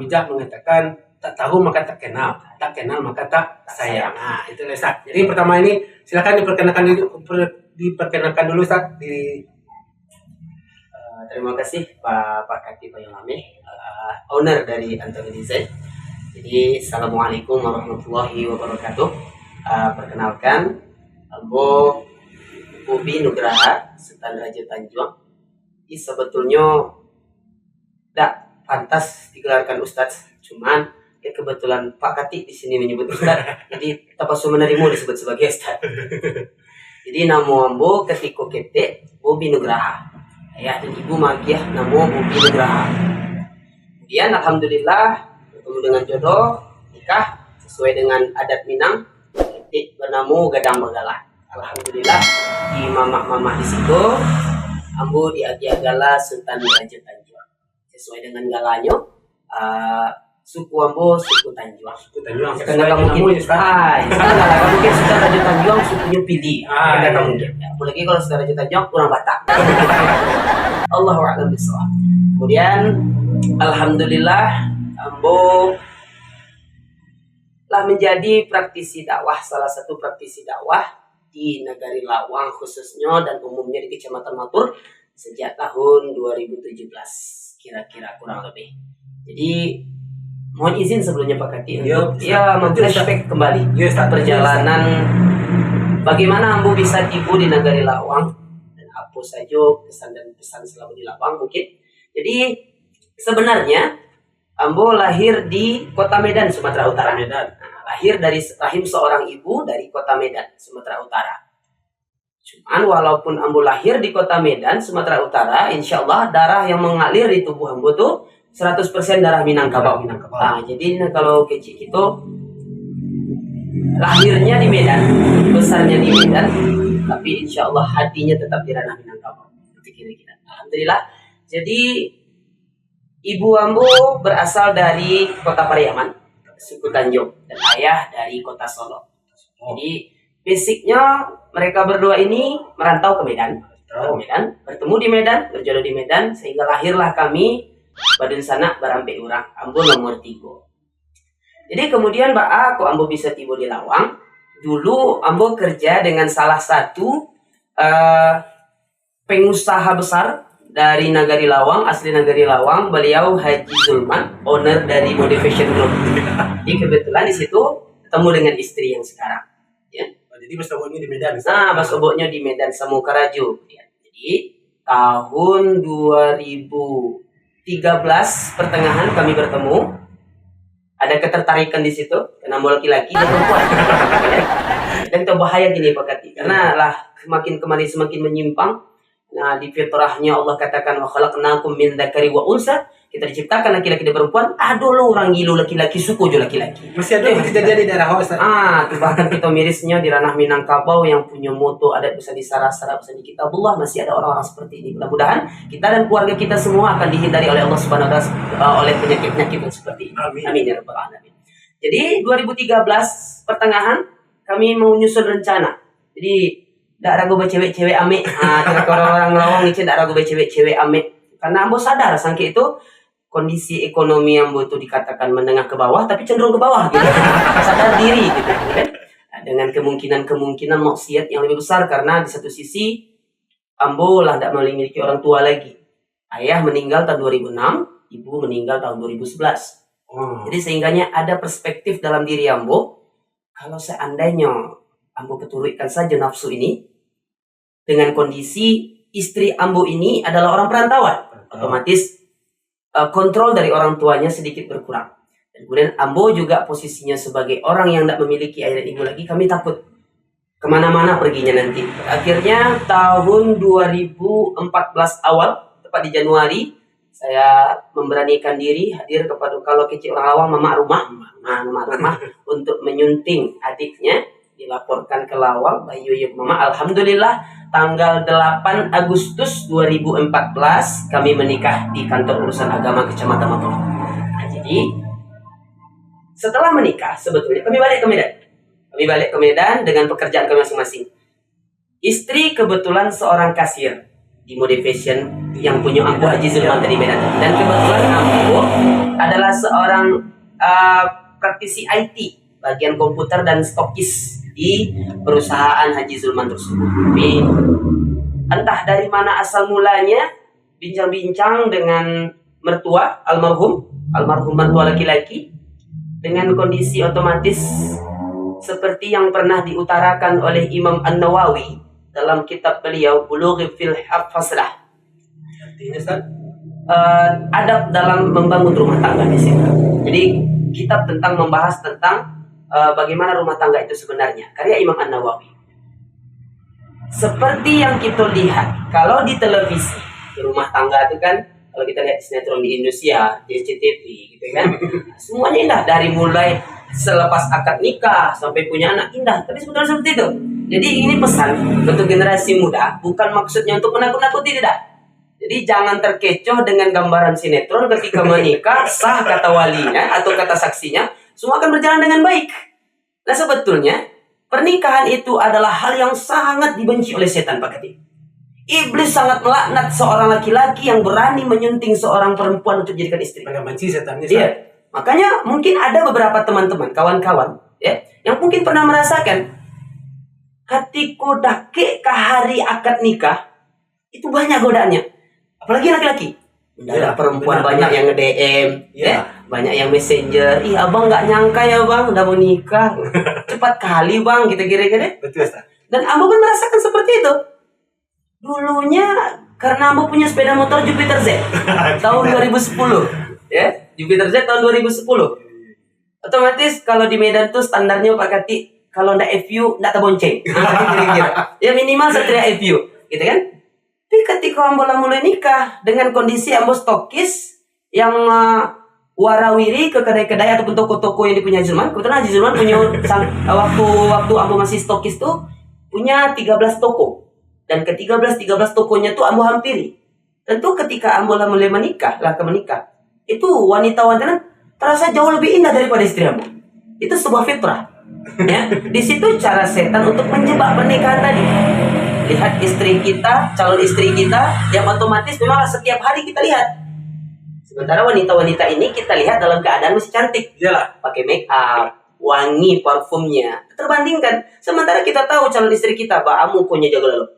bijak mengatakan tak tahu maka tak kenal maka tak sayang. Nah, itu Ustaz. Jadi pertama ini silakan diperkenalkan dulu Ustaz. Terima kasih Pak Kati Payolame, owner dari Anthony Design. Jadi assalamualaikum warahmatullahi wabarakatuh. Perkenalkan, Ambo Bobi Nugraha Sultan Raja Tanjung. Ini sebetulnya tidak pantas digelarkan Ustadz, cuman ya kebetulan Pak Kati di sini menyebut Ustadz, jadi terpaksa menerima disebut sebagai Ustadz. Jadi nama Ambo ketika kete Bobi Nugraha. Ayah dan ibu Magiah nama Bobi Nugraha. Kemudian alhamdulillah bertemu dengan jodoh, nikah sesuai dengan adat Minang, bernama Gadang Bagala. Alhamdulillah di mama di situ Ambo di Agiagala Sultan Raja Tanjung. Sesuai dengan galanya, suku Ambo suku Tanjung. Karena mungkin mungkin Sultan Raja Tanjung sukunya pilih. Karena mungkin. Apalagi kalau Sultan Raja Tanjung kurang Batak. Allahu a'lam bishawab. Kemudian alhamdulillah Ambo telah menjadi praktisi dakwah, salah satu praktisi dakwah di Negari Lawang khususnya dan umumnya di Kecamatan Matur sejak tahun 2017 kira-kira kurang lebih. Jadi mohon izin sebelumnya Pak Kati untuk memflashback kembali perjalanan bagaimana Ambo bisa tiba di Negari Lawang dan apa saja kesan dan pesan selama di Lawang mungkin. Jadi sebenarnya Ambo lahir di Kota Medan, Sumatera Utara. Lahir dari rahim seorang ibu dari Kota Medan, Sumatera Utara. Cuman walaupun Ambo lahir di Kota Medan, Sumatera Utara, insya Allah darah yang mengalir di tubuh Ambo tuh 100% darah Minangkabau. Nah, jadi kalau kecil itu lahirnya di Medan, besarnya di Medan, tapi insya Allah hatinya tetap di ranah Minangkabau. Kira-kira. Alhamdulillah. Jadi ibu Ambo berasal dari Kota Pariaman, suku Tanjung, dan ayah dari Kota Solo. Jadi basicnya mereka berdua ini merantau ke Medan, bertemu di Medan, berjodoh di Medan, sehingga lahirlah kami Badun Sanak Barampe Urang, Ambo nomor 3. Jadi kemudian aku Ambo bisa tiba di Lawang. Dulu Ambo kerja dengan salah satu pengusaha besar dari Nagari Lawang, asli Nagari Lawang, beliau Haji Zulman, owner dari Motivation Group. Jadi kebetulan di situ ketemu dengan istri yang sekarang. Ya. Jadi Mas Oboknya di Medan. Mas Oboknya di Medan Samukaraju. Ya. Jadi tahun 2013 pertengahan kami bertemu. Ada ketertarikan di situ karena mau laki-laki dan perempuan. Dan itu bahaya gini Pak Kati, karena lah semakin kemari semakin menyimpang. Nah, di fitrahnya Allah katakan wa khalaqnakum min dzakari wa unsa, kita diciptakan laki-laki dan perempuan. Aduh lo orang gila laki-laki, suku aja laki-laki. Masih ada kejadian di daerah Hawas. Itu bahkan kita mirisnya di ranah Minangkabau yang punya moto adat bisa disarah-sarah bisa di kitabullah, masih ada orang-orang seperti ini. Mudah-mudahan kita dan keluarga kita semua akan dihindari oleh Allah Subhanahu wa taala oleh penyakit-penyakit yang seperti ini. Amin ya rabbal alamin. Jadi 2013 pertengahan kami menyusun rencana. Jadi tidak ragu cewek-cewek ame. Orang Lawang itu tidak ragu cewek-cewek ame. Karena Ambo sadar sangke itu kondisi ekonomi Ambo itu dikatakan menengah ke bawah, tapi cenderung ke bawah gitu. Sadar diri gitu kan. Dengan kemungkinan maksiat yang lebih besar karena di satu sisi Ambo lah tidak memiliki orang tua lagi. Ayah meninggal tahun 2006, ibu meninggal tahun 2011. Jadi sehingganya ada perspektif dalam diri Ambo, kalau seandainya Ambo keturutkan saja nafsu ini, dengan kondisi istri Ambo ini adalah orang perantauan, otomatis kontrol dari orang tuanya sedikit berkurang. Dan kemudian Ambo juga posisinya sebagai orang yang tidak memiliki ayah dan ibu lagi, kami takut kemana-mana perginya nanti. Akhirnya tahun 2014 awal, tepat di Januari, saya memberanikan diri hadir kepada kalau kecil orang Lawang mama rumah untuk menyunting adiknya, dilaporkan ke Lawang, Bayu Mama. Alhamdulillah tanggal 8 Agustus 2014 kami menikah di kantor urusan agama Kecamatan Matur. Nah, jadi setelah menikah sebetulnya kami balik ke Medan. Kami balik ke Medan dengan pekerjaan kami masing-masing. Istri kebetulan seorang kasir. di Motivation yang punya Ambo Haji Zulman tadi Medan. Dan kebetulan Ambo adalah seorang praktisi IT, bagian komputer dan stokis di perusahaan Haji Zulman tersebut. Tapi entah dari mana asal mulanya bincang-bincang dengan mertua almarhum mertua laki-laki, dengan kondisi otomatis seperti yang pernah diutarakan oleh Imam An-Nawawi dalam kitab beliau Bulughul Faslah. Artinya Ustaz, adab dalam membangun rumah tangga di sini. Jadi kitab tentang membahas tentang bagaimana rumah tangga itu sebenarnya, karya Imam An-Nawawi. Seperti yang kita lihat kalau di televisi, rumah tangga itu kan, kalau kita lihat sinetron di Indonesia, di SCTV gitu kan, semuanya indah dari mulai selepas akad nikah sampai punya anak indah. Tapi sebenarnya seperti itu. Jadi ini pesan untuk generasi muda, bukan maksudnya untuk menakut-nakuti, tidak. Jadi jangan terkecoh dengan gambaran sinetron ketika menikah, sah kata walinya atau kata saksinya, semua akan berjalan dengan baik. Nah sebetulnya pernikahan itu adalah hal yang sangat dibenci oleh setan, Pak Kati. Iblis sangat melaknat seorang laki-laki yang berani menyunting seorang perempuan untuk dijadikan istri. agak benci setannya. Iya. Makanya mungkin ada beberapa teman-teman, kawan-kawan, ya, yang mungkin pernah merasakan ketika dake ke hari akad nikah itu banyak godaannya, apalagi laki-laki. Mendadak perempuan banyak yang nge-DM, ya, banyak yang messenger. Ih abang nggak nyangka ya bang, udah mau nikah, cepat kali bang, kita kira-kira. Betul Ustaz. Dan Ambo pun merasakan seperti itu. Dulunya karena Ambo punya sepeda motor Jupiter Z tahun 2010, ya, Jupiter Z tahun 2010. Otomatis kalau di Medan tuh standarnya Pak Kati, kalau ndak FU ndak terbonceng. Kira-kira. Ya minimal satria FU, gitu kan? Tapi ketika Ambo mulai nikah dengan kondisi Ambo stokis yang warawiri ke kedai-kedai ataupun toko-toko yang dipunya Haji Zulman. Kebetulan Haji Zulman punya waktu Ambo masih stokis tuh punya 13 toko. Dan ke 13 tokonya tuh Ambo hampiri. Tentu ketika Ambo mulai menikah, itu wanita-wanita terasa jauh lebih indah daripada istri Ambo. Itu sebuah fitrah. Ya, di situ cara setan untuk menjebak pernikahan tadi. Lihat istri kita, calon istri kita, yang otomatis memang setiap hari kita lihat. Sementara wanita-wanita ini kita lihat dalam keadaan masih cantik. Iyalah. Pakai make up, wangi parfumnya. Terbandingkan. Sementara kita tahu calon istri kita, Mbak Amu punya jago lalu.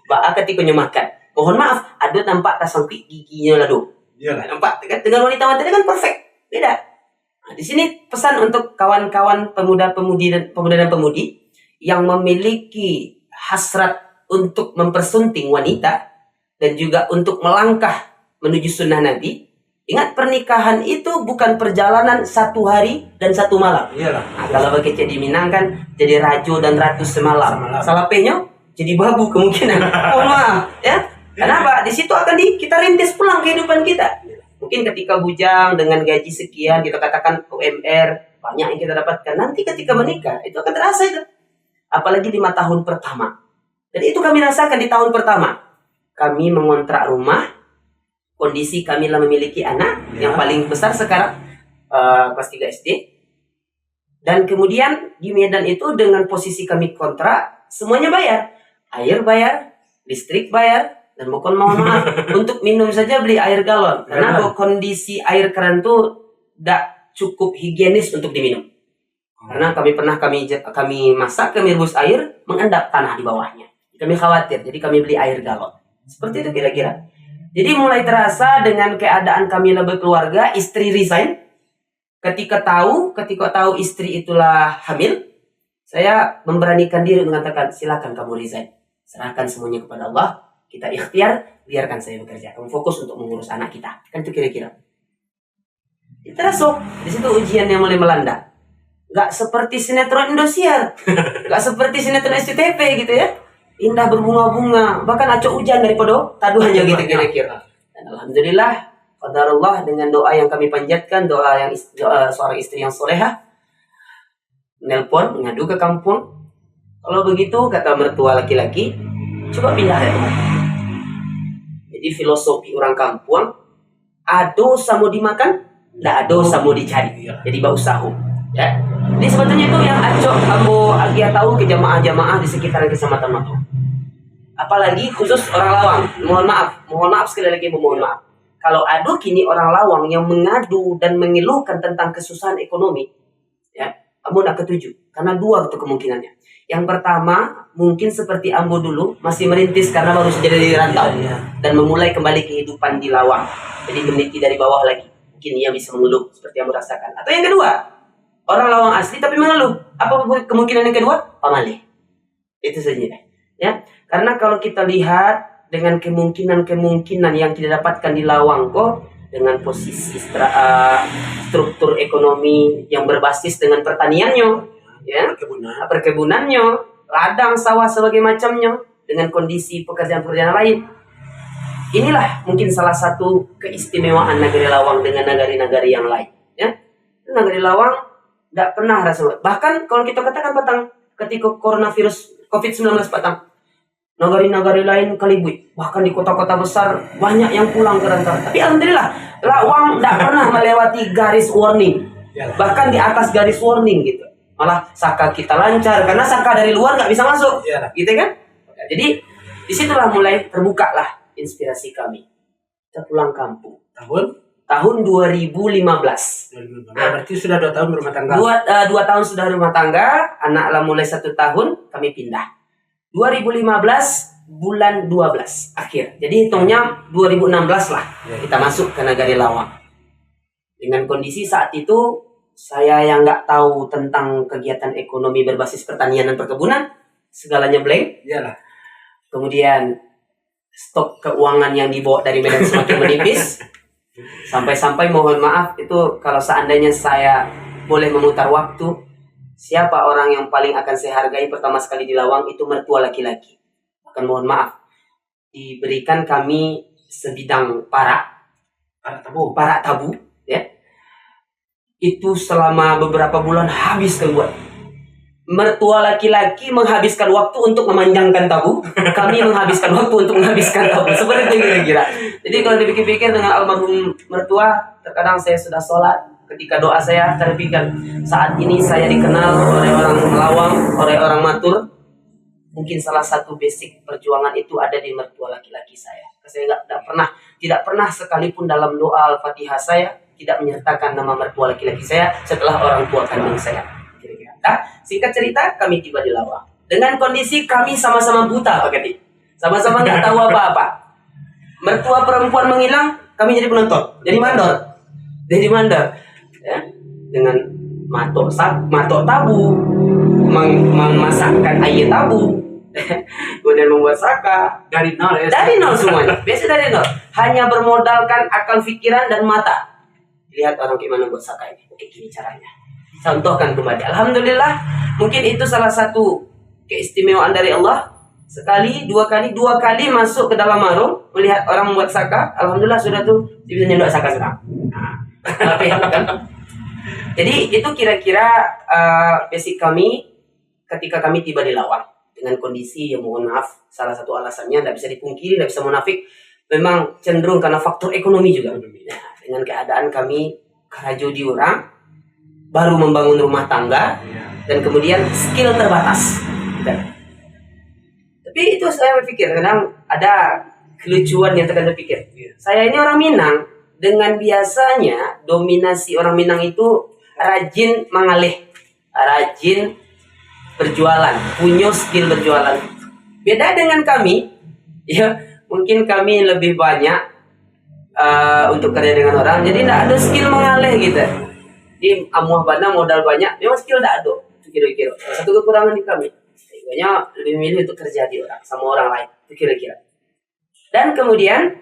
Mbak A ketika makan. Mohon maaf, ada nampak tasangki giginya lalu. Iyalah. Nampak kan? Dengan wanita-wanita kan perfect. Beda. Nah, di sini pesan untuk kawan-kawan pemuda dan pemudi yang memiliki hasrat untuk mempersunting wanita dan juga untuk melangkah menuju sunnah Nabi. Ingat, pernikahan itu bukan perjalanan satu hari dan satu malam. Iyalah. Nah, kalau begitu di Minang kan jadi rajo dan ratu semalam. Salah penyo jadi babu kemungkinan. Oh maaf, ya. Kenapa? Di situ akan kita rintis pulang kehidupan kita. Mungkin ketika bujang dengan gaji sekian, kita katakan UMR, banyak yang kita dapatkan. Nanti ketika menikah, itu akan terasa itu. Apalagi 5 tahun pertama. Dan itu kami rasakan di tahun pertama. Kami mengontrak rumah, kondisi kami lah memiliki anak, yang paling besar sekarang, kelas 3 SD. Dan kemudian di Medan itu dengan posisi kami kontrak, semuanya bayar. Air bayar, listrik bayar, dan mohon maaf, untuk minum saja beli air galon. Karena kondisi air keran tuh tidak cukup higienis untuk diminum. Karena kami masak, kami rebus air, mengendap tanah di bawahnya. Kami khawatir, jadi kami beli air galon. Seperti itu kira-kira. Jadi mulai terasa dengan keadaan kami lebih keluarga, istri resign. Ketika tahu istri itulah hamil, saya memberanikan diri mengatakan, silakan kamu resign. Serahkan semuanya kepada Allah. Kita ikhtiar, biarkan saya bekerja. Kamu fokus untuk mengurus anak kita. Kan itu kira-kira. Terasuk. Di situ ujian yang mulai melanda. Gak seperti sinetron Indosiar. Gak seperti sinetron SCTV gitu ya. Indah berbunga-bunga. Bahkan acok hujan daripada taduhannya gitu kira-kira. Dan alhamdulillah, qadarullah dengan doa yang kami panjatkan, doa seorang istri yang solehah, nelpon, mengadu ke kampung. Kalau begitu, kata mertua laki-laki, coba pindah dari rumah. Jadi filosofi orang kampung, ado samo dimakan, ndak ado samo dicari. Jadi bau sahu. Ya. Jadi sebetulnya itu yang acok Ambo Agia tahu ke jamaah-jamaah di sekitar kecamatan Mako. Apalagi khusus orang Lawang. Mohon maaf sekali lagi, mohon maaf. Kalau ada kini orang Lawang yang mengadu dan mengeluhkan tentang kesusahan ekonomi, ya, Ambo nak ketujuh. Karena dua itu kemungkinannya. Yang pertama, mungkin seperti Ambo dulu, masih merintis karena baru saja dari rantau. Dan memulai kembali kehidupan di Lawang. Jadi meniti dari bawah lagi. Mungkin ia bisa mengeluh seperti yang Ambo rasakan. Atau yang kedua, orang Lawang asli tapi mengeluh. Apa kemungkinan yang kedua? Pamali. Itu saja. Ya, karena kalau kita lihat dengan kemungkinan yang tidak dapatkan di Lawang kok, dengan posisi struktur ekonomi yang berbasis dengan pertaniannya, ya, perkebunannya, ladang, sawah, sebagai macamnya, dengan kondisi pekerjaan-pekerjaan lain. Inilah mungkin salah satu keistimewaan negeri Lawang dengan negari-negari yang lain. Ya, negeri Lawang tidak pernah rasa. Bahkan kalau kita katakan petang ketika coronavirus COVID-19 petang, negari-negari lain kalibut, bahkan di kota-kota besar banyak yang pulang ke rantau. Tapi alhamdulillah, Lawang tidak pernah melewati garis warning, bahkan di atas garis warning gitu. Malah saka kita lancar karena saka dari luar nggak bisa masuk, gitu kan? Jadi disitulah mulai terbuka lah inspirasi kami. Kita pulang kampung. Tahun 2015. Berarti sudah 2 tahun berumah tangga. 2 tahun sudah rumah tangga, anak lah mulai 1 tahun, kami pindah. 2015 bulan 12 akhir. Jadi hitungnya 2016 lah kita masuk ke negari Lawang. Dengan kondisi saat itu saya yang nggak tahu tentang kegiatan ekonomi berbasis pertanian dan perkebunan, segalanya blank. Iyalah. Kemudian stok keuangan yang dibawa dari Medan semakin menipis. Sampai-sampai mohon maaf itu kalau seandainya saya boleh memutar waktu, siapa orang yang paling akan saya hargai pertama sekali di Lawang itu mertua laki-laki. Bahkan mohon maaf, diberikan kami sebidang parak tabu, ya. Itu selama beberapa bulan habis keluar. Mertua laki-laki menghabiskan waktu untuk memanjangkan tabu, kami menghabiskan waktu untuk menghabiskan tabu. Seperti itu kira-kira. Jadi kalau dipikir-pikir dengan almarhum mertua, terkadang saya sudah sholat, ketika doa saya terpikir, saat ini saya dikenal oleh orang Lawang, oleh orang Matur. Mungkin salah satu basic perjuangan itu ada di mertua laki-laki saya. Saya tidak pernah sekalipun dalam doa Al-Fatihah saya tidak menyertakan nama mertua laki-laki saya setelah orang tua kandung saya. Nah, singkat cerita, kami tiba di Lawang dengan kondisi kami sama-sama buta, Pak Kati. Sama-sama nggak tahu apa-apa. Mertua perempuan menghilang, kami jadi penonton, jadi mandor. Ya, dengan matok tabu, memasakkan air tabu, kemudian membuat saka Dari nol ya. dari nol semuanya, biasa dari nol, hanya bermodalkan akal pikiran dan mata. Lihat orang gimana buat saka ini, oke gini caranya, contohkan kembali. Alhamdulillah, mungkin itu salah satu keistimewaan dari Allah. Dua kali masuk ke dalam warung melihat orang membuat saka, alhamdulillah sudah tuh bisa nyendok saka sedang. Tapi kan, jadi itu kira-kira basic kami ketika kami tiba di Lawang dengan kondisi yang mohon maaf, salah satu alasannya tidak bisa dipungkiri, tidak bisa munafik, memang cenderung karena faktor ekonomi juga. Nah, dengan keadaan kami kerajo di orang, baru membangun rumah tangga, dan kemudian skill terbatas. Tapi itu saya berpikir, kadang ada kelucuan yang terkadang berpikir. Saya ini orang Minang, dengan biasanya dominasi orang Minang itu rajin mengalih, rajin berjualan, punya skill berjualan. Beda dengan kami, ya mungkin kami lebih banyak untuk kerja dengan orang, jadi tidak ada skill mengalih gitu. Di amuah bana modal banyak, memang skill tidak ada. Kira-kira satu kekurangan di kami. Sehingga lebih memilih untuk kerja di orang sama orang lain, kira-kira. Dan kemudian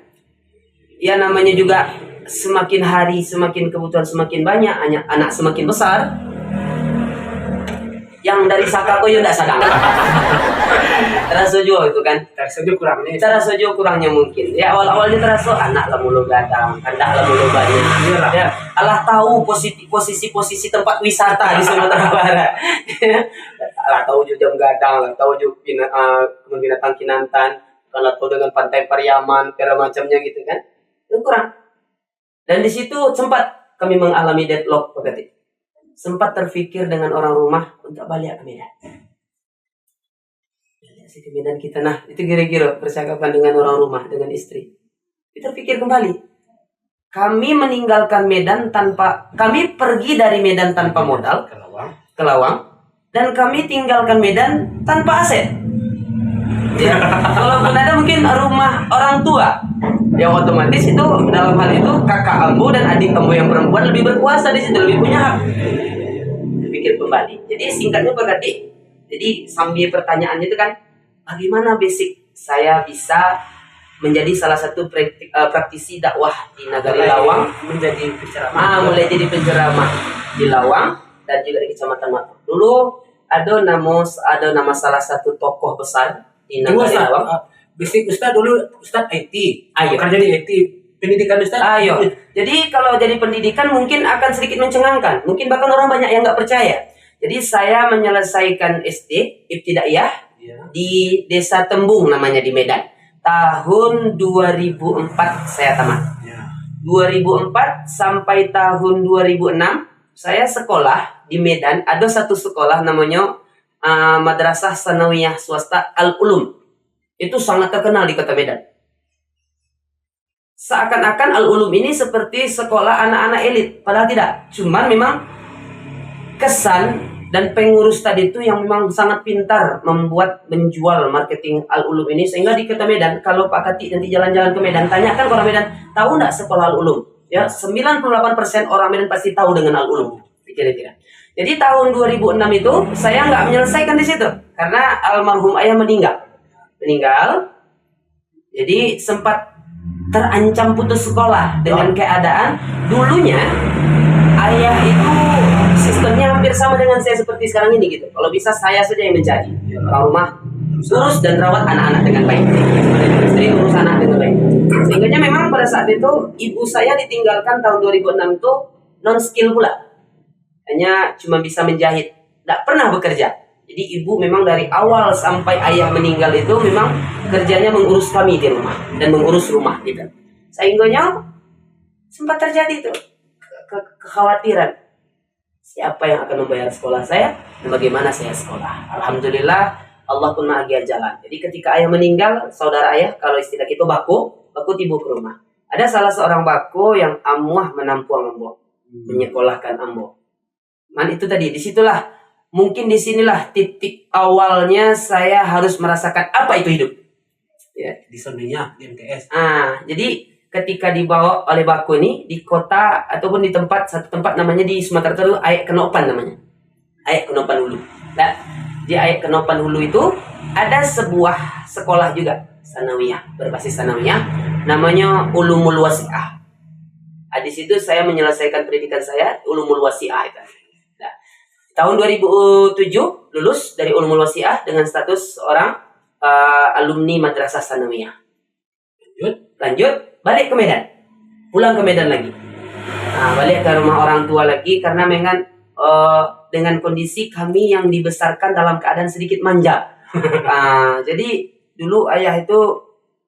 ya namanya juga semakin hari semakin kebutuhan semakin banyak, anak semakin besar. Yang dari saka koyo ndak sadang. Terasa juga itu kan. Terasa juga kurangnya mungkin. Ya awal-awalnya terasa anak lah mulu gadang, kandak lah mulu banyak. Ya, Allah tahu posisi tempat wisata di Sumatera Barat. Allah tahu juga jam gadang, lah tahu juga kebun binatang Kinantan, kalau tahu dengan pantai Pariaman, segala macamnya gitu kan. Itu kurang. Dan di situ sempat kami mengalami deadlock, Pak Kati. Sempat terfikir dengan orang rumah untuk balik ke Medan. Saya ke Medan kita, nah itu kira-kira percakapan dengan orang rumah, dengan istri. Kita pikir kembali. Kami meninggalkan Medan kami pergi dari Medan tanpa modal ke Lawang, dan kami tinggalkan Medan tanpa aset. Ya, kalaupun ada mungkin rumah orang tua, yang otomatis itu dalam hal itu kakak ambo dan adik ambo yang perempuan lebih berkuasa di situ, lebih punya hak. Pikir kembali. Jadi singkatnya berarti, jadi sambil pertanyaannya itu kan, bagaimana basic saya bisa menjadi salah satu praktisi dakwah di Nagari Lawang, menjadi penceramah. Mulai jadi penceramah di Lawang dan juga di Kecamatan Matok. Dulu ada nama salah satu tokoh besar di Nagari Lawang. Basic Ustaz dulu Ustaz IT. Ayo. Bukan jadi IT. Pendidikan Ustaz. Ayo. Jadi kalau jadi pendidikan mungkin akan sedikit mencengangkan. Mungkin bahkan orang banyak yang nggak percaya. Jadi saya menyelesaikan SD Ibtidaiyah di Desa Tembung namanya di Medan. Tahun 2004 saya tamat. 2004 sampai tahun 2006 saya sekolah di Medan. Ada satu sekolah namanya Madrasah Sanawiyah Swasta Al-Ulum. Itu sangat terkenal di kota Medan. Seakan-akan Al-Ulum ini seperti sekolah anak-anak elit. Padahal tidak. Cuman memang kesan dan pengurus tadi itu yang memang sangat pintar menjual marketing Al-Ulum ini, sehingga di kota Medan, kalau Pak Kati nanti jalan-jalan ke Medan, tanyakan ke orang Medan, tahu nggak sekolah Al-Ulum? Ya, 98% orang Medan pasti tahu dengan Al-Ulum. Kira-kira. Jadi tahun 2006 itu saya nggak menyelesaikan di situ karena almarhum ayah meninggal. Jadi sempat terancam putus sekolah dengan keadaan dulunya ayah itu sistemnya hampir sama dengan saya seperti sekarang ini gitu. Kalau bisa saya saja yang mencari orang rumah, urus dan rawat anak-anak dengan baik. Istri urus anak dengan baik. Sehingga memang pada saat itu ibu saya ditinggalkan tahun 2006 itu non skill pula. Hanya cuma bisa menjahit, tidak pernah bekerja. Jadi ibu memang dari awal sampai ayah meninggal itu memang kerjanya mengurus kami di rumah dan mengurus rumah gitu. Sehingga sempat terjadi itu kekhawatiran. Siapa yang akan membayar sekolah saya dan bagaimana saya sekolah? Alhamdulillah Allah pun maha jalan. Jadi ketika ayah meninggal, saudara ayah kalau istilah kita baku tiba ke rumah. Ada salah seorang baku yang amuah menampuang ambo, menyekolahkan ambo. Itu tadi disitulah mungkin disinilah titik awalnya saya harus merasakan apa itu hidup. Ya. Di Sondinya di MTS. Jadi ketika dibawa oleh baku ini di kota ataupun di satu tempat namanya di Sumatera Utara, Aek Kenopan namanya. Aek Kenopan Hulu. Nah, di Aek Kenopan Hulu itu ada sebuah sekolah juga sanawiyah, berbasis sanawiyah, namanya Ulumul Wasi'ah. Di situ saya menyelesaikan pendidikan saya Ulumul Wasi'ah itu. Nah, tahun 2007 lulus dari Ulumul Wasi'ah dengan status seorang alumni Madrasah Sanawiyah. Lanjut balik ke Medan, pulang ke Medan lagi. Balik ke rumah orang tua lagi karena dengan kondisi kami yang dibesarkan dalam keadaan sedikit manja. Jadi dulu ayah itu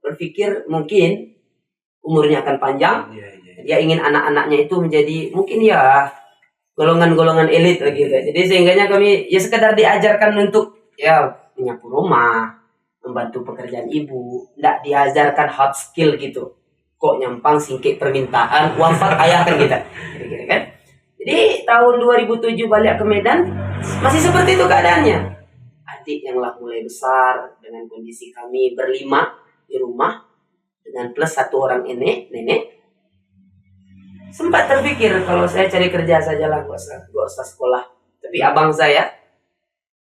berpikir mungkin umurnya akan panjang. Dia ingin anak-anaknya itu menjadi mungkin ya golongan-golongan elit gitu. Jadi sehingganya kami ya sekedar diajarkan untuk ya menyapu rumah, membantu pekerjaan ibu, tidak diajarkan hard skill gitu. Kok nyampang singkit permintaan wafat ayah kan kita kira-kira kan. Jadi tahun 2007 balik ke Medan masih seperti itu keadaannya. Adik yang lah mulai besar dengan kondisi kami berlima di rumah dengan plus satu orang nenek. Sempat terpikir kalau saya cari kerja sajalah, gak usah sekolah. Tapi abang saya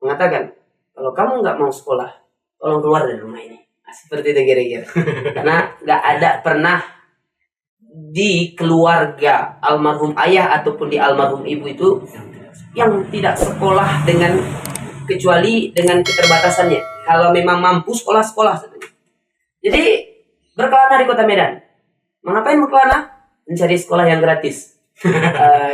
mengatakan kalau kamu nggak mau sekolah, tolong keluar dari rumah ini. Seperti itu kira-kira. Karena nggak ada pernah di keluarga almarhum ayah ataupun di almarhum ibu itu yang tidak sekolah dengan kecuali dengan keterbatasannya. Kalau memang mampu sekolah. Jadi berkelana di kota Medan. Mengapain berkelana? Mencari sekolah yang gratis.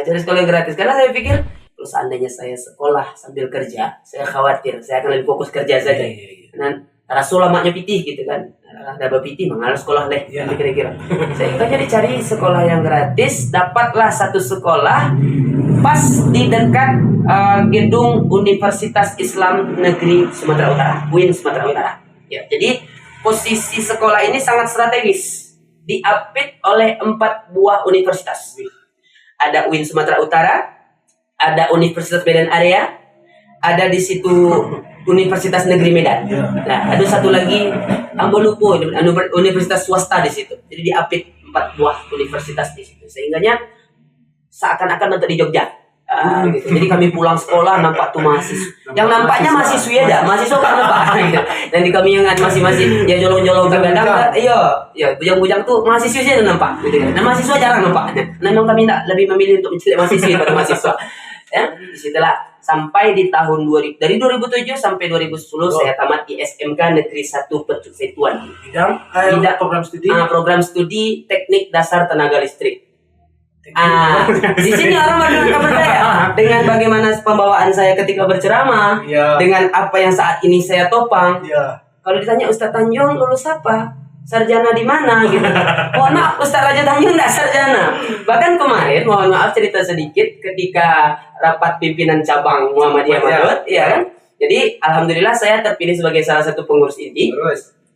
Cari sekolah yang gratis. Karena saya pikir kalau seandainya saya sekolah sambil kerja, saya khawatir saya akan lebih fokus kerja saja. Dan rasul maknya pitih gitu kan. Ada pitih mengalir sekolah leh kira-kira. Saya jadi cari sekolah yang gratis, dapatlah satu sekolah pas di dekat gedung Universitas Islam Negeri Sumatera Utara, UIN Sumatera Utara. Ya, jadi posisi sekolah ini sangat strategis. Diapit oleh 4 buah universitas. Ada UIN Sumatera Utara, ada Universitas Medan Area, ada di situ Universitas Negeri Medan. Nah, ada satu lagi Ambo lupa, universitas swasta di situ. Jadi diapit 4 buah universitas di situ. Sehingganya seakan-akan untuk di Jogja. Gitu. Jadi kami pulang sekolah nampak tuh mahasiswa. Yang nampaknya mahasiswa ya, mahasiswa kan nampak. Gitu. Dan di kami yang masih ya jolong-jolong ke gadang, iya, bujang-bujang tuh mahasiswa sih nampak. Gitu. Nah mahasiswa jarang nampaknya. Nah memang kami lebih memilih untuk mencari mahasiswa daripada mahasiswa. Ya, disitulah sampai di tahun 2000, dari 2007 sampai 2010 saya tamat di SMK Negeri 1 Pertusetuan. Bidang program studi. Program studi Teknik Dasar Tenaga Listrik. Di sini orang akan percaya dengan bagaimana pembawaan saya ketika berceramah, dengan apa yang saat ini saya topang. Kalau ditanya Ustadz Tanjung lulus apa, sarjana di mana gitu. Mohon maaf Ustadz Raja Tanjung tidak sarjana. Bahkan kemarin mohon maaf cerita sedikit ketika rapat pimpinan cabang Muhammadiyah Madot, ya kan. Jadi alhamdulillah saya terpilih sebagai salah satu pengurus inti.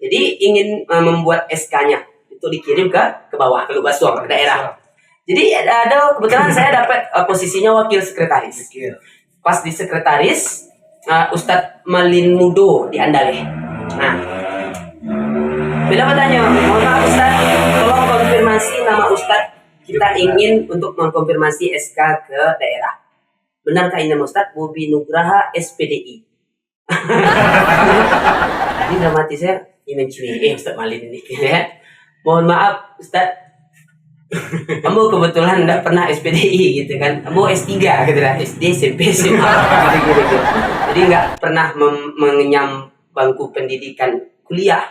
Jadi ingin membuat SK-nya itu dikirim ke bawah, ke Lubasuang, ke daerah. Jadi ada kebetulan saya dapat posisinya wakil sekretaris. Pas di sekretaris Ustadz Malin Mudo di Andaleh. Nah, bila bertanya, mohon maaf Ustadz, tolong konfirmasi nama Ustadz. Kita ingin untuk mengkonfirmasi SK ke daerah. Benarkah ini nama Ustadz? Bobi Nugraha SPDI. Ini dramatisnya ini cuy, Ustadz Malin ini. Ya. Mohon maaf Ustadz. Kamu kebetulan enggak pernah SPDI gitu kan. Kamu S3 gitu lah, SD, SMP, SMA gitu. Jadi enggak pernah mengenyam bangku pendidikan kuliah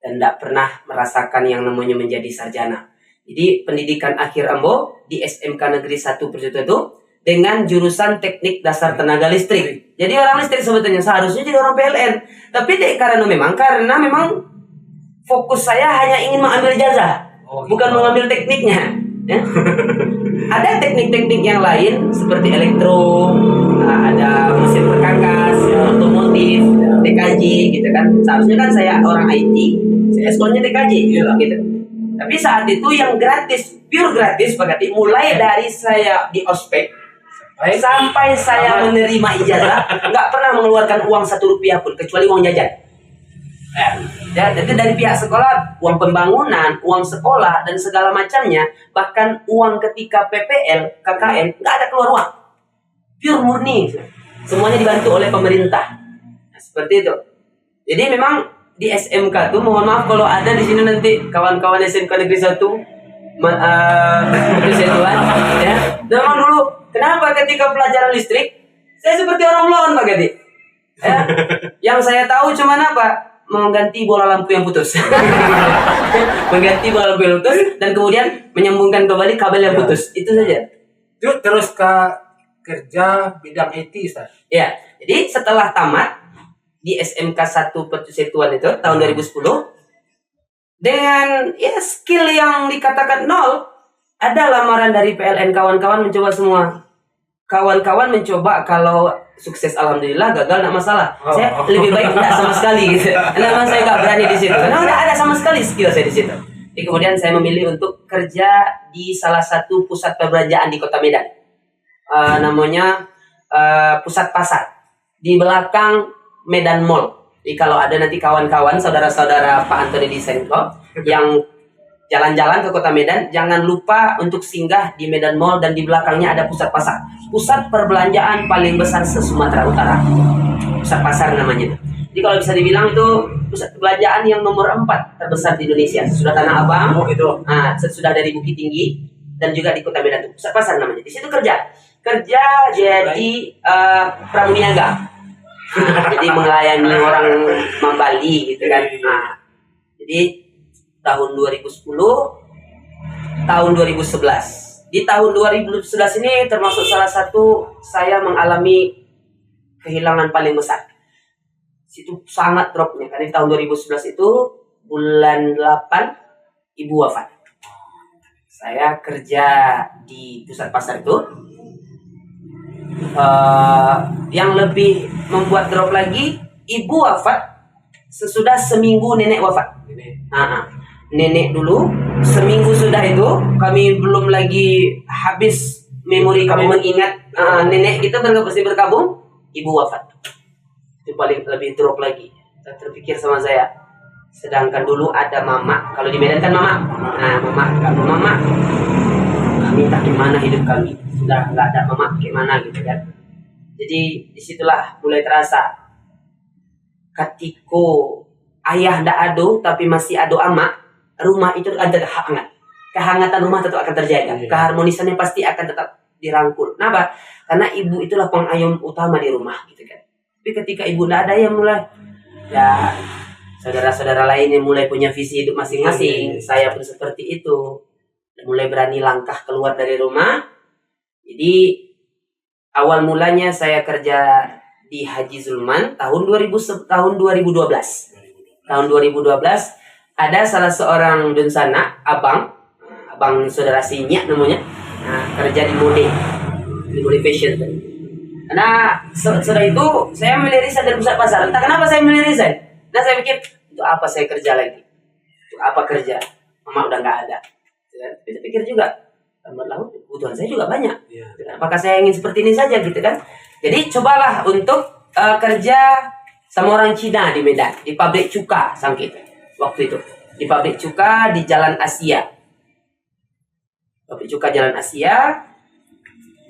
dan enggak pernah merasakan yang namanya menjadi sarjana. Jadi pendidikan akhir Ambo di SMK Negeri 1 Pertusetuan itu dengan jurusan Teknik Dasar Tenaga Listrik. Jadi orang listrik sebetulnya seharusnya jadi orang PLN. Tapi karena memang fokus saya hanya ingin mengambil ijazah. Bukan mengambil tekniknya, ya. Ada teknik-teknik yang lain seperti elektro, ada mesin perkakas, otomotif, TKJ, gitu kan. Seharusnya kan saya orang IT, saya sekolahnya TKJ, gitu. Tapi saat itu yang gratis, pure gratis, berarti mulai dari saya di ospek sampai saya menerima ijazah, nggak pernah mengeluarkan uang 1 rupiah pun kecuali uang jajan. Ya, jadi dari pihak sekolah, uang pembangunan, uang sekolah dan segala macamnya, bahkan uang ketika PPL, KKN, nggak ada keluar uang, pure murni, semuanya dibantu oleh pemerintah. Nah, seperti itu. Jadi memang di SMK tuh, mohon maaf kalau ada di sini nanti kawan-kawan SMK Negeri 1 Pertusetuan, ya. Memang dulu, kenapa ketika pelajaran listrik, saya seperti orang lon Pak Gadi. Ya, yang saya tahu cuma apa? Mengganti bola lampu yang putus. Mengganti bola lampu yang putus dan kemudian menyambungkan kembali kabel yang putus. Itu saja. Terus ke kerja bidang IT, Ustaz. Ya, jadi setelah tamat di SMK 1 Pertusetuan itu tahun 2010 dengan ya skill yang dikatakan nol, ada lamaran dari PLN, kawan-kawan mencoba semua. Kawan-kawan mencoba, kalau sukses alhamdulillah, gagal enggak masalah. Saya lebih baik enggak sama sekali gitu. Karena saya enggak berani di situ. Karena enggak ada sama sekali skill saya di situ. Jadi kemudian saya memilih untuk kerja di salah satu pusat perbelanjaan di Kota Medan. Namanya Pusat Pasar. Di belakang Medan Mall. Jadi kalau ada nanti kawan-kawan, saudara-saudara Pak Antoni Disenko yang jalan-jalan ke Kota Medan, jangan lupa untuk singgah di Medan Mall dan di belakangnya ada Pusat Pasar. Pusat perbelanjaan paling besar se-Sumatera Utara. Pusat Pasar namanya. Jadi kalau bisa dibilang itu pusat perbelanjaan yang nomor 4 terbesar di Indonesia. Sesudah Tanah Abang, sesudah dari Bukit Tinggi, dan juga di Kota Medan itu Pusat Pasar namanya. Di situ kerja jadi pramuniaga. Jadi melayani orang Mambali gitu kan. Jadi tahun 2010, tahun 2011. Di tahun 2011 ini termasuk salah satu saya mengalami kehilangan paling besar. Situ sangat dropnya. Karena di tahun 2011 itu bulan 8 ibu wafat. Saya kerja di Pusat Pasar itu. Yang lebih membuat drop lagi, ibu wafat Sesudah seminggu nenek wafat. Ini Nenek dulu, seminggu sudah itu kami belum lagi habis memori kami mengingat nenek kita berkabung, ibu wafat. Itu paling lebih drop lagi. Saya terpikir sama saya, sedangkan dulu ada mama, kalau di Medan kan mama. Nah, kalau mama, kami tak gimana hidup kami, sudah nggak ada mama gimana gitu kan. Jadi disitulah mulai terasa ketika ayah ndak ada tapi masih ada ama, rumah itu akan tetap hangat. Kehangatan rumah tetap akan terjaga. Keharmonisannya pasti akan tetap dirangkul. Kenapa? Karena ibu itulah pengayom utama di rumah gitu kan. Tapi ketika ibu ndak ada, yang mulai ya saudara-saudara lain yang mulai punya visi hidup masing-masing. Saya pun seperti itu. Mulai berani langkah keluar dari rumah. Jadi awal mulanya saya kerja di Haji Zulman tahun 2012. Tahun 2012 ada salah seorang dunsana, abang saudara Sinyak namanya. Nah, kerja di mode fashion. Nah, setelah itu saya milih resign dari pusat pasar. Entah kenapa saya milih resign. Nah, saya pikir, untuk apa saya kerja lagi? Untuk apa kerja? Mama udah nggak ada. Tapi saya pikir juga, lambat laun kebutuhan saya juga banyak. Apakah saya ingin seperti ini saja gitu kan? Jadi cobalah untuk kerja sama orang Cina di Medan, di pabrik cuka sangkit waktu itu. Di pabrik cuka di Jalan Asia. Pabrik cuka Jalan Asia.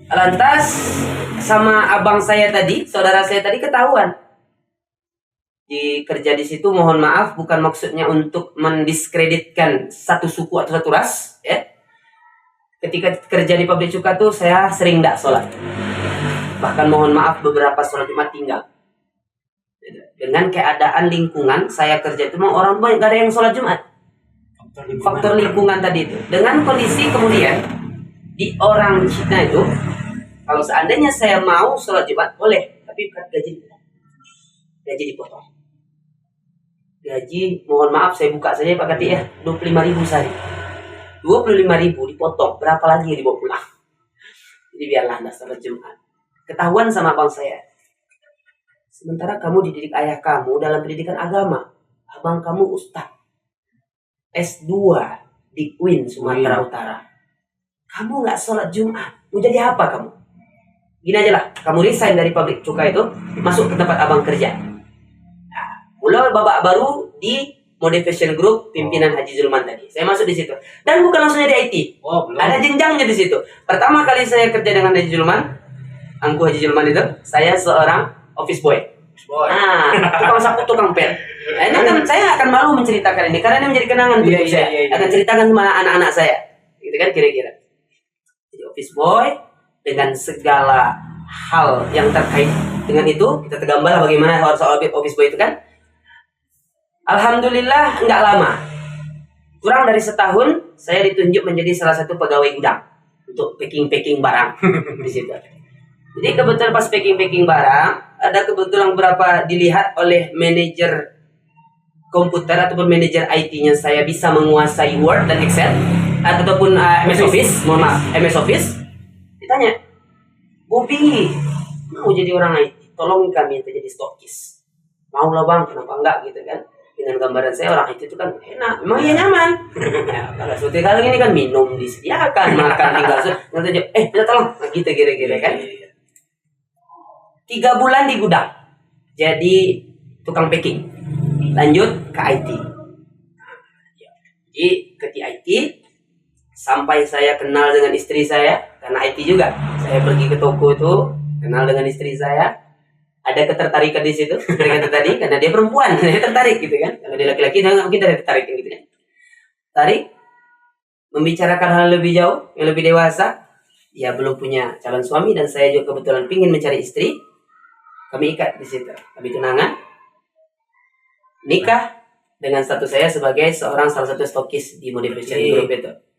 Lantas sama abang saya tadi, saudara saya tadi ketahuan. Kerja di situ, mohon maaf, bukan maksudnya untuk mendiskreditkan satu suku atau satu ras, ya. Ketika kerja di pabrik cuka tuh saya sering tidak sholat. Bahkan mohon maaf beberapa sholat Jumat tinggal. Dengan keadaan lingkungan saya kerja itu memang orang banyak gak ada yang sholat Jumat. Faktor lingkungan tadi itu. Dengan kondisi kemudian di orang Cina itu, kalau seandainya saya mau sholat Jumat boleh, tapi gaji dipotong. Gaji, mohon maaf saya buka saja Pak Kati ya, 25.000 sehari. 25.000 dipotong, berapa lagi yang dibawa pulang? Jadi biarlah anda sholat Jumat. Ketahuan sama abang saya. Sementara kamu dididik ayah kamu dalam pendidikan agama. Abang kamu ustaz. S2 di UIN Sumatera Utara. Kamu nggak sholat Jumat, mau jadi apa kamu? Gini aja lah, kamu resign dari pabrik cuka itu, masuk ke tempat abang kerja. Nah, mulai babak baru di Mode Fashion Group pimpinan Haji Zulman tadi. Saya masuk di situ. Dan bukan langsung jadi IT. Ada jenjangnya di situ. Pertama kali saya kerja dengan Haji Zulman, Angku Haji Zulman itu, saya seorang office boy. Nah, tukang sapu, tukang pel. Nah, ini kan saya akan malu menceritakan ini karena ini menjadi kenangan untuk saya. Akan ceritakan sama anak-anak saya. Gitu kan kira-kira. Jadi office boy dengan segala hal yang terkait dengan itu, kita tergambar bagaimana soal office boy itu kan. Alhamdulillah nggak lama, kurang dari setahun saya ditunjuk menjadi salah satu pegawai gudang untuk packing barang di situ. Jadi kebetulan pas packing barang, ada kebetulan beberapa dilihat oleh manajer komputer ataupun manajer IT-nya, saya bisa menguasai Word dan Excel ataupun MS Office, mohon maaf, MS Office. Ditanya, Bobby, mau jadi orang IT, tolong kami untuk jadi stokis. Mau lah bang, kenapa enggak gitu kan? Dengan gambaran saya orang itu kan enak, memang iya nyaman. Ya, kalau seperti kali ini kan minum disediakan, makan tinggal nanti aja, kita tolong, nah, gitu kira-kira kan. 3 bulan di gudang, jadi tukang packing, lanjut ke IT. Jadi ke IT sampai saya kenal dengan istri saya, karena IT juga. Saya pergi ke toko itu, kenal dengan istri saya. Ada ketertarikan di situ, tadi karena dia perempuan, saya tertarik gitu kan. Kalau dia laki-laki, dia nggak mungkin tertarik gitu kan. Tarik, membicarakan hal lebih jauh, yang lebih dewasa. Ya belum punya calon suami dan saya juga kebetulan pingin mencari istri. Kami ikat di situ, kami tunangan, nikah dengan status saya sebagai salah satu stokis di Mode Fashion Group itu.